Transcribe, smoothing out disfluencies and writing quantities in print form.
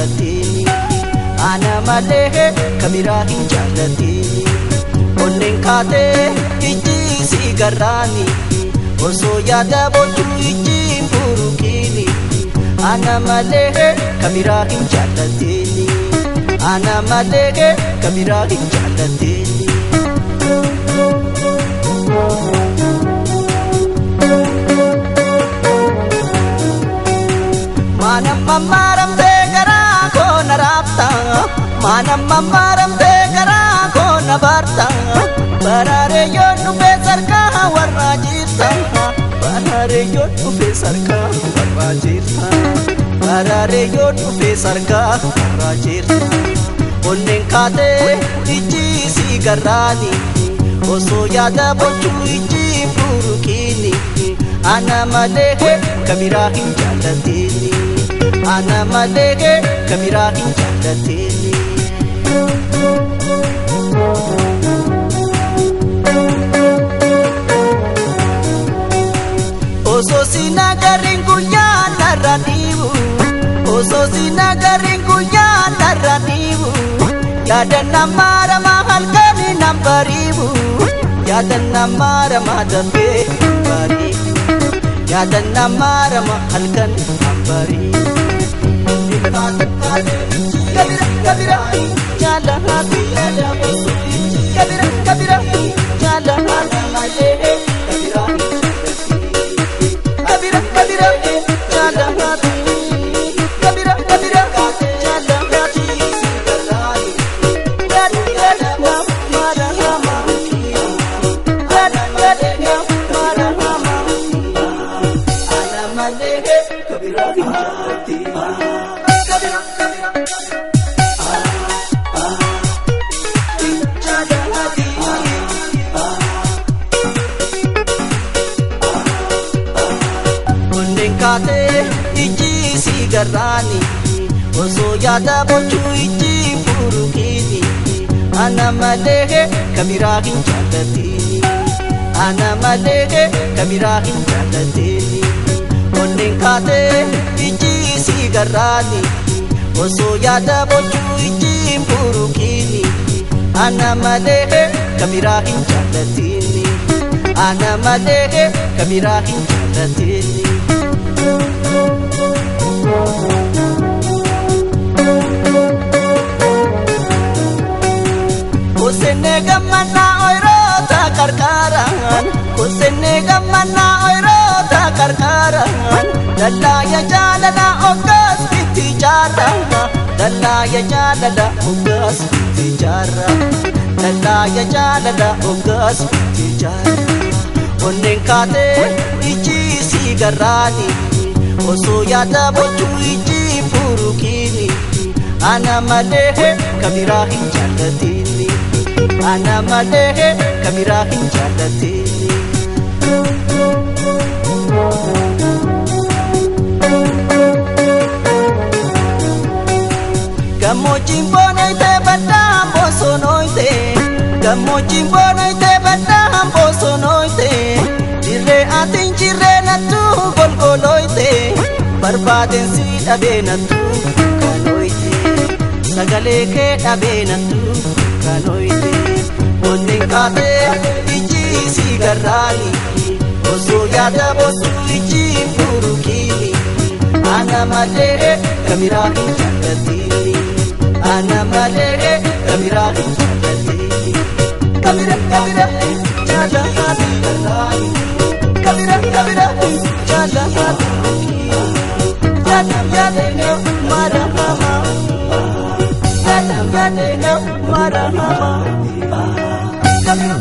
jaallatini ana malee kabiraa hin jaallatini onneen kaatee ijji si garraani osoo yaada bochuu ijji hin furuukini ana malee kabiraa hin jaallatini ana malee kabiraa hin jaallatini manamma maramte garaa koona raabta manamma maramte garaa koona barta baraare yoon dhufe sarkaa warra jirta baraare yoon dhufe sarkaa warra jirta baraare yoon dhufe sarkaa warra jirta onneen kaatee ijji si garraani osoo yaada bochuu ijji hin furuukini ana malee kabiraa hin jaallatini ana malee kabiraa hin jaallatini osoo sina garin guyyaa narra dhiibu osoo sina garin guyyaa narra dhiibu yaada namaa ramaa halkanii nan bariibu yaada namaa ramaa dafee bariibu yaada namaa ramaa halkanii nan bariibu kabira jaalladhi kabira jaalladhi malee kabira jaalladhi kabira jaalladhi ijji si garraani osoo yaada bochuu ijji hin furuukini ana malee kabiraa hin jaallatini ana malee kabiraa hin jaallatini onneen kaatee ijji si garraani osoo yaada bochuu ijji hin furuukini ana malee kabiraa hin jaallatini ana malee kabiraa hin jaallatini Kusenne gamana oirota karkaran kusenne gamana oirota karkaran dallaya jalala ogas biti jarra dallaya jalala ogas biti jarra dallaya jalala ogas biti jarra onneen kaatee ijji si garraani osoo yaada bochuu ijji hin furuukini ana malee kabiraa hin jaallatini ana malee kabiraa hin jaallatini gammoojjiin boonayte baddaan bosonoyte gammoojjiin boonayte baddaan bosonoyte jirree atiin jirree nattuu golgoloyte barbaaden si dhabee nattuu kanoyte sagalee kee dhabee nattuu kanoyte onneen kaatee ijji si garraani osoo yaada bochuu ijji hin furuukini ana malee kabiraa hin jaallatini ana malee kabiraa hin jaallatini kabira jaalladhi kabira jaalladhi yaada marahama yaada marahama kabira